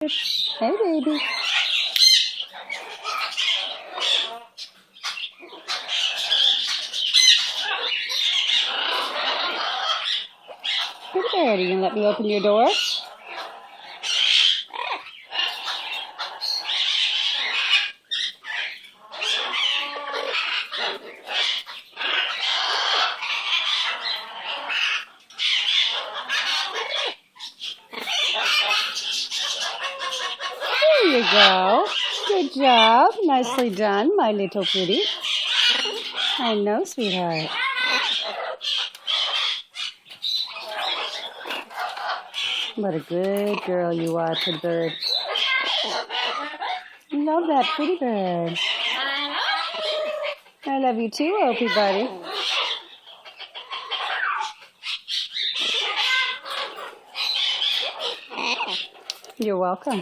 Hey, baby. Good bird. Are you going to let me open your door? There you go. Good job. Nicely done, my little pretty. I know, sweetheart. What a good girl you are, pretty bird. Love that pretty bird. I love you too, Opie buddy. You're welcome.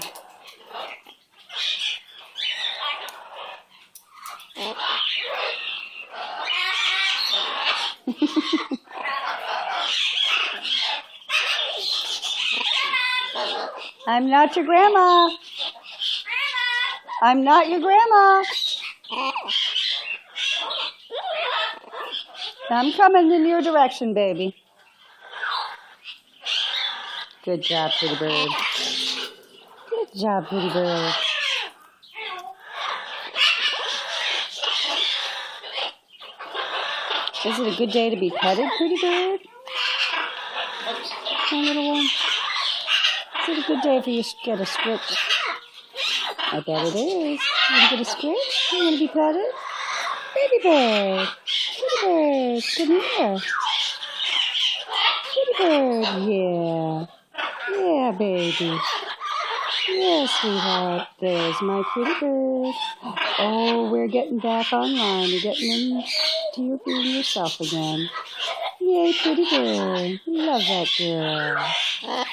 I'm not your grandma. I'm not your grandma. I'm coming in your direction, baby. Good job, pretty bird. Good job, pretty bird. Is it a good day to be petted, pretty bird? My little one? Is it a good day for you to get a scritch? I bet it is. You want to get a scritch? You want to be petted? Baby bird. Pretty bird. Come here. Pretty bird. Yeah. Yeah, baby. Yeah, sweetheart. There's my pretty bird. Oh, we're getting back online. We're getting into you being yourself again. Yay, pretty bird. Love that girl.